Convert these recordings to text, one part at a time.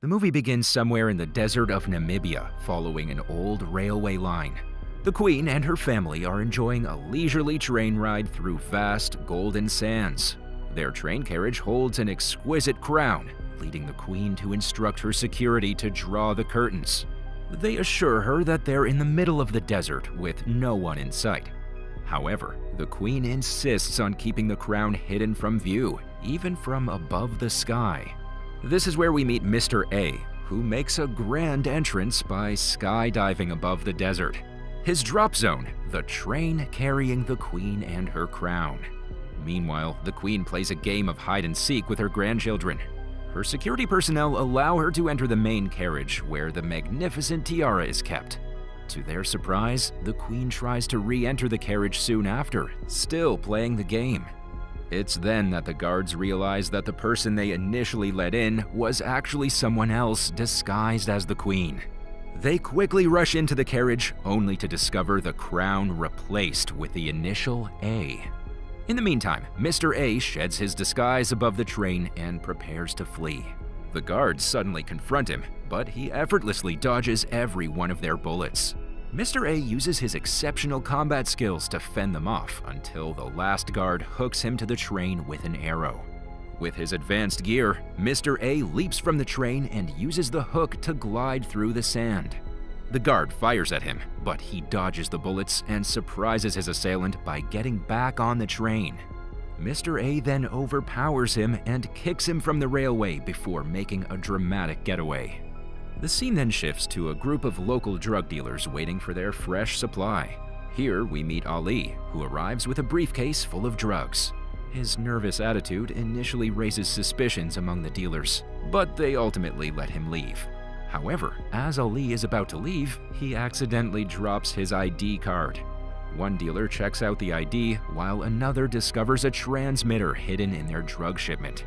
The movie begins somewhere in the desert of Namibia, following an old railway line. The Queen and her family are enjoying a leisurely train ride through vast golden sands. Their train carriage holds an exquisite crown, leading the Queen to instruct her security to draw the curtains. They assure her that they're in the middle of the desert with no one in sight. However, the Queen insists on keeping the crown hidden from view, even from above the sky. This is where we meet Mr. A, who makes a grand entrance by skydiving above the desert. His drop zone, the train carrying the Queen and her crown. Meanwhile, the Queen plays a game of hide-and-seek with her grandchildren. Her security personnel allow her to enter the main carriage where the magnificent tiara is kept. To their surprise, the Queen tries to re-enter the carriage soon after, still playing the game. It's then that the guards realize that the person they initially let in was actually someone else disguised as the Queen. They quickly rush into the carriage, only to discover the crown replaced with the initial A. In the meantime, Mr. A sheds his disguise above the train and prepares to flee. The guards suddenly confront him, but he effortlessly dodges every one of their bullets. Mr. A uses his exceptional combat skills to fend them off until the last guard hooks him to the train with an arrow. With his advanced gear, Mr. A leaps from the train and uses the hook to glide through the sand. The guard fires at him, but he dodges the bullets and surprises his assailant by getting back on the train. Mr. A then overpowers him and kicks him from the railway before making a dramatic getaway. The scene then shifts to a group of local drug dealers waiting for their fresh supply. Here we meet Ali, who arrives with a briefcase full of drugs. His nervous attitude initially raises suspicions among the dealers, but they ultimately let him leave. However, as Ali is about to leave, he accidentally drops his ID card. One dealer checks out the ID, while another discovers a transmitter hidden in their drug shipment.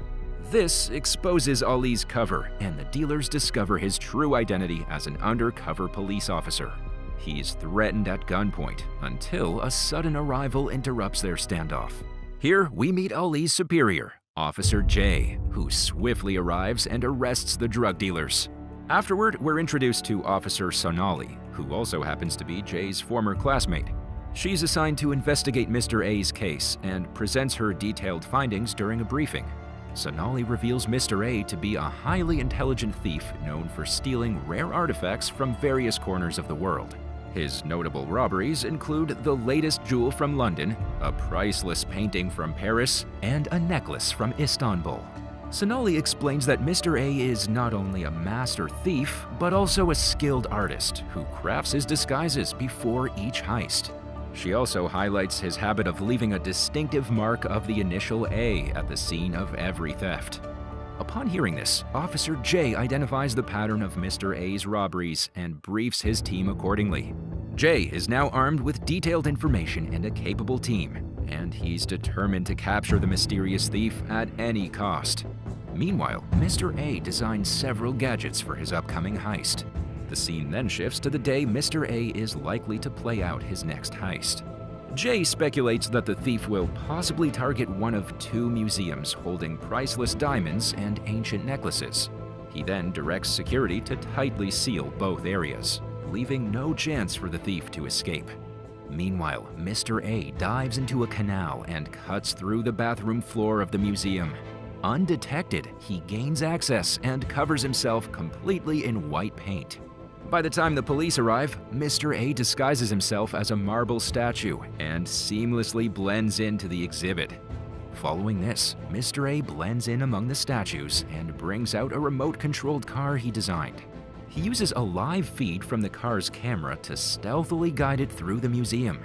This exposes Ali's cover, and the dealers discover his true identity as an undercover police officer. He's threatened at gunpoint until a sudden arrival interrupts their standoff. Here, we meet Ali's superior, Officer J, who swiftly arrives and arrests the drug dealers. Afterward, we're introduced to Officer Sonali, who also happens to be Jay's former classmate. She's assigned to investigate Mr. A's case and presents her detailed findings during a briefing. Sonali reveals Mr. A to be a highly intelligent thief known for stealing rare artifacts from various corners of the world. His notable robberies include the latest jewel from London, a priceless painting from Paris, and a necklace from Istanbul. Sonali explains that Mr. A is not only a master thief, but also a skilled artist who crafts his disguises before each heist. She also highlights his habit of leaving a distinctive mark of the initial A at the scene of every theft. Upon hearing this, Officer J identifies the pattern of Mr. A's robberies and briefs his team accordingly. J is now armed with detailed information and a capable team, and he's determined to capture the mysterious thief at any cost. Meanwhile, Mr. A designs several gadgets for his upcoming heist. The scene then shifts to the day Mr. A is likely to play out his next heist. Jay speculates that the thief will possibly target one of two museums holding priceless diamonds and ancient necklaces. He then directs security to tightly seal both areas, leaving no chance for the thief to escape. Meanwhile, Mr. A dives into a canal and cuts through the bathroom floor of the museum. Undetected, he gains access and covers himself completely in white paint. By the time the police arrive, Mr. A disguises himself as a marble statue and seamlessly blends into the exhibit. Following this, Mr. A blends in among the statues and brings out a remote-controlled car he designed. He uses a live feed from the car's camera to stealthily guide it through the museum.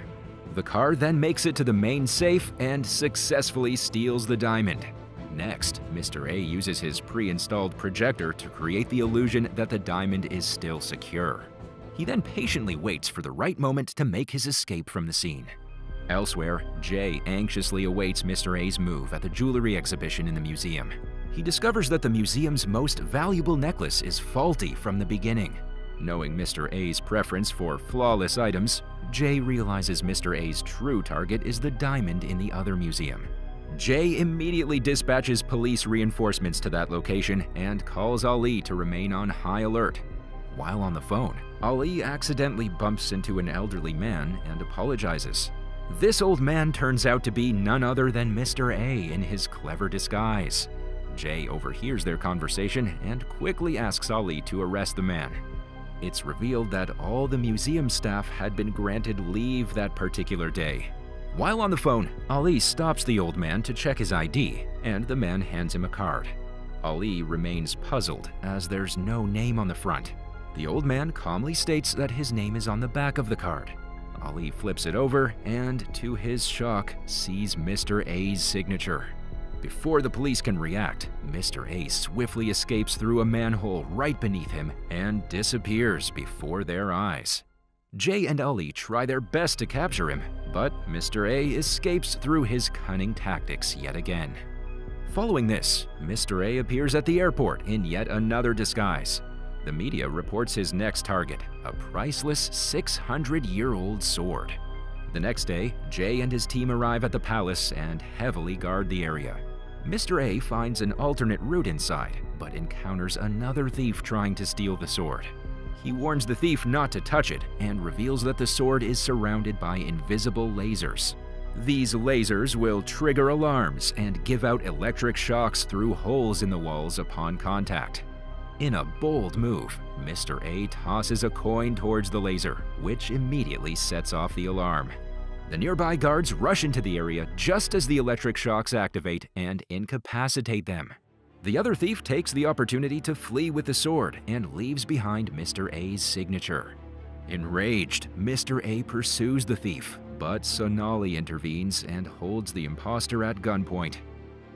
The car then makes it to the main safe and successfully steals the diamond. Next, Mr. A uses his pre-installed projector to create the illusion that the diamond is still secure. He then patiently waits for the right moment to make his escape from the scene. Elsewhere, Jay anxiously awaits Mr. A's move at the jewelry exhibition in the museum. He discovers that the museum's most valuable necklace is faulty from the beginning. Knowing Mr. A's preference for flawless items, Jay realizes Mr. A's true target is the diamond in the other museum. Jay immediately dispatches police reinforcements to that location and calls Ali to remain on high alert. While on the phone, Ali accidentally bumps into an elderly man and apologizes. This old man turns out to be none other than Mr. A in his clever disguise. Jay overhears their conversation and quickly asks Ali to arrest the man. It's revealed that all the museum staff had been granted leave that particular day. While on the phone, Ali stops the old man to check his ID, and the man hands him a card. Ali remains puzzled as there's no name on the front. The old man calmly states that his name is on the back of the card. Ali flips it over and, to his shock, sees Mr. A's signature. Before the police can react, Mr. A swiftly escapes through a manhole right beneath him and disappears before their eyes. Jay and Ali try their best to capture him, but Mr. A escapes through his cunning tactics yet again. Following this, Mr. A appears at the airport in yet another disguise. The media reports his next target, a priceless 600-year-old sword. The next day, Jay and his team arrive at the palace and heavily guard the area. Mr. A finds an alternate route inside, but encounters another thief trying to steal the sword. He warns the thief not to touch it and reveals that the sword is surrounded by invisible lasers. These lasers will trigger alarms and give out electric shocks through holes in the walls upon contact. In a bold move, Mr. A tosses a coin towards the laser, which immediately sets off the alarm. The nearby guards rush into the area just as the electric shocks activate and incapacitate them. The other thief takes the opportunity to flee with the sword and leaves behind Mr. A's signature. Enraged, Mr. A pursues the thief, but Sonali intervenes and holds the imposter at gunpoint.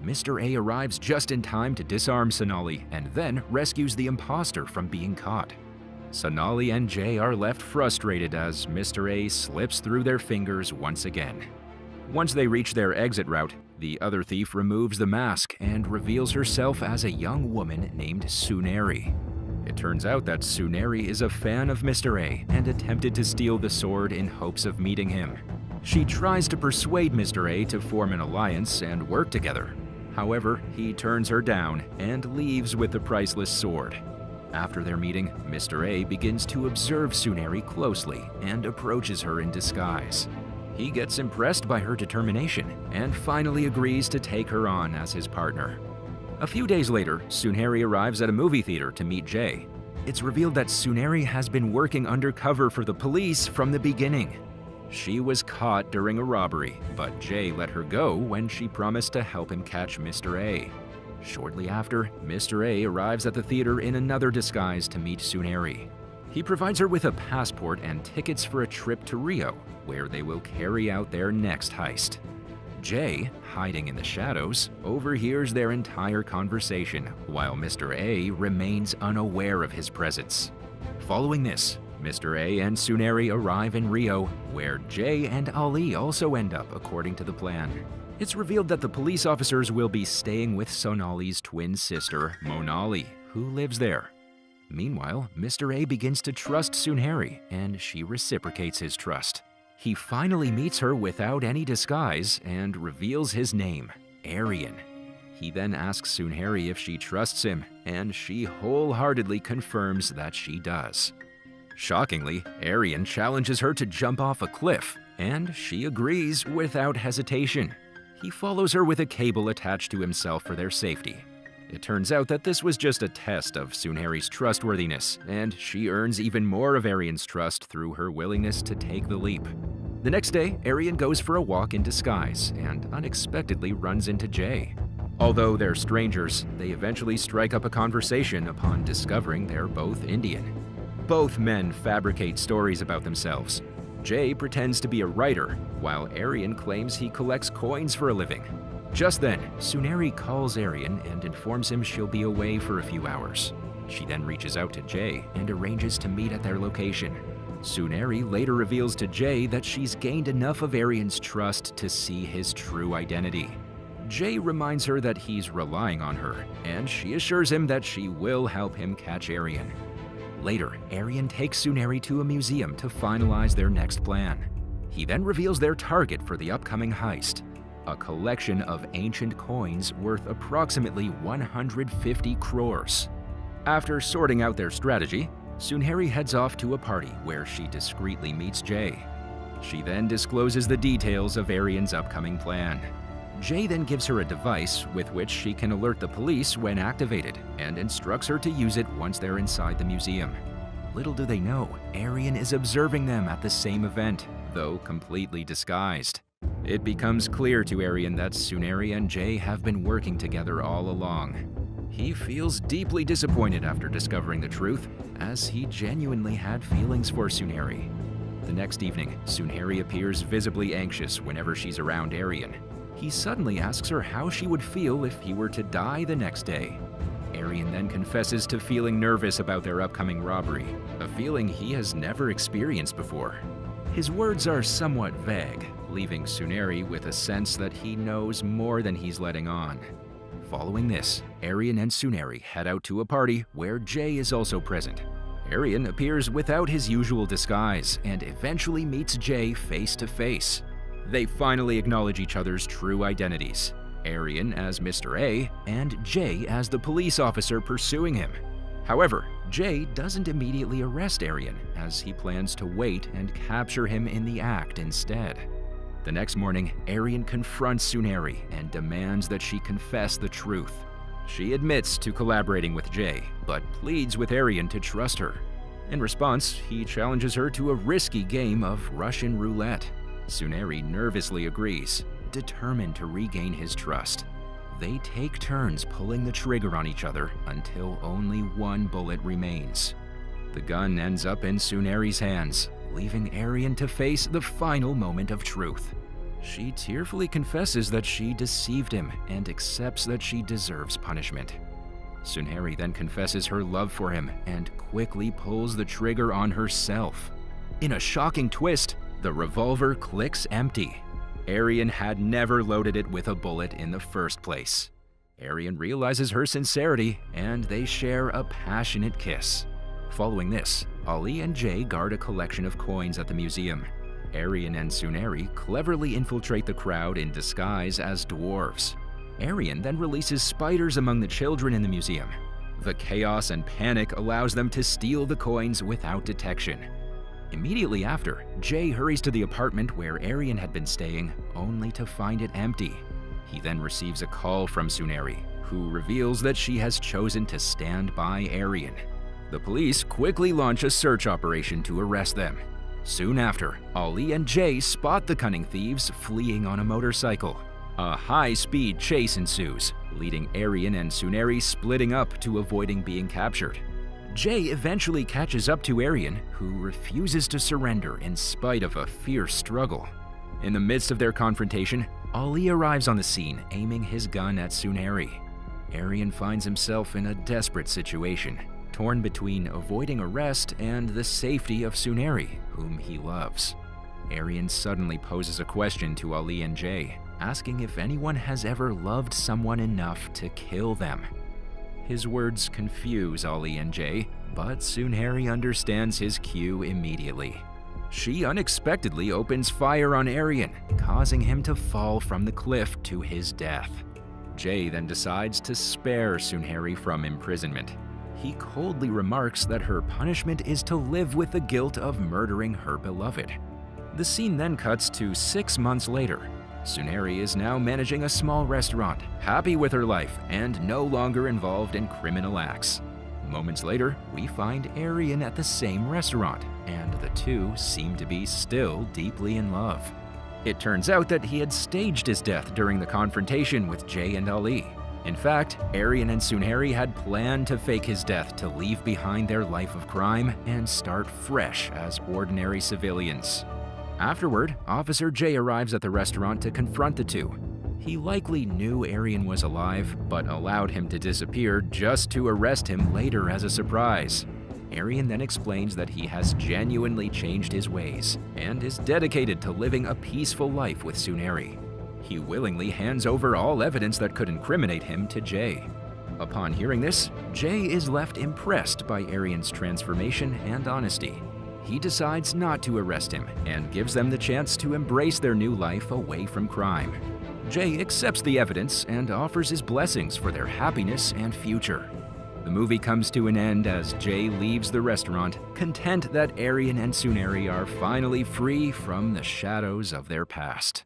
Mr. A arrives just in time to disarm Sonali and then rescues the imposter from being caught. Sonali and Jay are left frustrated as Mr. A slips through their fingers once again. Once they reach their exit route, the other thief removes the mask and reveals herself as a young woman named Suneri. It turns out that Suneri is a fan of Mr. A and attempted to steal the sword in hopes of meeting him. She tries to persuade Mr. A to form an alliance and work together. However, he turns her down and leaves with the priceless sword. After their meeting, Mr. A begins to observe Suneri closely and approaches her in disguise. He gets impressed by her determination and finally agrees to take her on as his partner. A few days later, Suneri arrives at a movie theater to meet Jay. It's revealed that Suneri has been working undercover for the police from the beginning. She was caught during a robbery, but Jay let her go when she promised to help him catch Mr. A. Shortly after, Mr. A arrives at the theater in another disguise to meet Suneri. He provides her with a passport and tickets for a trip to Rio, where they will carry out their next heist. Jay, hiding in the shadows, overhears their entire conversation, while Mr. A remains unaware of his presence. Following this, Mr. A and Suneri arrive in Rio, where Jay and Ali also end up according to the plan. It's revealed that the police officers will be staying with Sonali's twin sister, Monali, who lives there. Meanwhile, Mr. A begins to trust Suneri, and she reciprocates his trust. He finally meets her without any disguise and reveals his name, Aryan. He then asks Suneri if she trusts him, and she wholeheartedly confirms that she does. Shockingly, Aryan challenges her to jump off a cliff, and she agrees without hesitation. He follows her with a cable attached to himself for their safety. It turns out that this was just a test of Suneri's trustworthiness, and she earns even more of Aryan's trust through her willingness to take the leap. The next day, Aryan goes for a walk in disguise and unexpectedly runs into Jay. Although they're strangers, they eventually strike up a conversation upon discovering they're both Indian. Both men fabricate stories about themselves. Jay pretends to be a writer, while Aryan claims he collects coins for a living. Just then, Suneri calls Aryan and informs him she'll be away for a few hours. She then reaches out to Jay and arranges to meet at their location. Suneri later reveals to Jay that she's gained enough of Aryan's trust to see his true identity. Jay reminds her that he's relying on her, and she assures him that she will help him catch Aryan. Later, Aryan takes Suneri to a museum to finalize their next plan. He then reveals their target for the upcoming heist. a collection of ancient coins worth approximately 150 crores. After sorting out their strategy, Sunehri heads off to a party where she discreetly meets Jay. She then discloses the details of Aryan's upcoming plan. Jay then gives her a device with which she can alert the police when activated and instructs her to use it once they're inside the museum. Little do they know, Aryan is observing them at the same event, though completely disguised. It becomes clear to Aryan that Sunehri and Jay have been working together all along. He feels deeply disappointed after discovering the truth, as he genuinely had feelings for Sunehri. The next evening, Sunehri appears visibly anxious whenever she's around Aryan. He suddenly asks her how she would feel if he were to die the next day. Aryan then confesses to feeling nervous about their upcoming robbery, a feeling he has never experienced before. His words are somewhat vague, leaving Sunehri with a sense that he knows more than he's letting on. Following this, Aryan and Sunehri head out to a party where Jay is also present. Aryan appears without his usual disguise and eventually meets Jay face to face. They finally acknowledge each other's true identities, Aryan as Mr. A and Jay as the police officer pursuing him. However, Jay doesn't immediately arrest Aryan, as he plans to wait and capture him in the act instead. The next morning, Aryan confronts Sunehri and demands that she confess the truth. She admits to collaborating with Jay, but pleads with Aryan to trust her. In response, he challenges her to a risky game of Russian roulette. Sunehri nervously agrees, determined to regain his trust. They take turns pulling the trigger on each other until only one bullet remains. The gun ends up in Sunehri's hands, leaving Aryan to face the final moment of truth. She tearfully confesses that she deceived him and accepts that she deserves punishment. Sunehri then confesses her love for him and quickly pulls the trigger on herself. In a shocking twist, the revolver clicks empty. Aryan had never loaded it with a bullet in the first place. Aryan realizes her sincerity, and they share a passionate kiss. Following this, Ali and Jay guard a collection of coins at the museum. Aryan and Sunehri cleverly infiltrate the crowd in disguise as dwarves. Aryan then releases spiders among the children in the museum. The chaos and panic allows them to steal the coins without detection. Immediately after, Jay hurries to the apartment where Aryan had been staying, only to find it empty. He then receives a call from Sunehri, who reveals that she has chosen to stand by Aryan. The police quickly launch a search operation to arrest them. Soon after, Ali and Jay spot the cunning thieves fleeing on a motorcycle. A high-speed chase ensues, leading Aryan and Sunehri splitting up to avoiding being captured. Jay eventually catches up to Aryan, who refuses to surrender in spite of a fierce struggle. In the midst of their confrontation, Ali arrives on the scene, aiming his gun at Sunehri. Aryan finds himself in a desperate situation, torn between avoiding arrest and the safety of Sunehri, whom he loves. Aryan suddenly poses a question to Ali and Jay, asking if anyone has ever loved someone enough to kill them. His words confuse Ali and Jay, but Sunehri understands his cue immediately. She unexpectedly opens fire on Aryan, causing him to fall from the cliff to his death. Jay then decides to spare Sunehri from imprisonment. He coldly remarks that her punishment is to live with the guilt of murdering her beloved. The scene then cuts to 6 months later. Sunehri is now managing a small restaurant, happy with her life, and no longer involved in criminal acts. Moments later, we find Aryan at the same restaurant, and the two seem to be still deeply in love. It turns out that he had staged his death during the confrontation with Jay and Ali. In fact, Aryan and Sunehri had planned to fake his death to leave behind their life of crime and start fresh as ordinary civilians. Afterward, Officer Jay arrives at the restaurant to confront the two. He likely knew Aryan was alive, but allowed him to disappear just to arrest him later as a surprise. Aryan then explains that he has genuinely changed his ways and is dedicated to living a peaceful life with Sunehri. He willingly hands over all evidence that could incriminate him to Jay. Upon hearing this, Jay is left impressed by Aryan's transformation and honesty. He decides not to arrest him and gives them the chance to embrace their new life away from crime. Jay accepts the evidence and offers his blessings for their happiness and future. The movie comes to an end as Jay leaves the restaurant, content that Aryan and Suneri are finally free from the shadows of their past.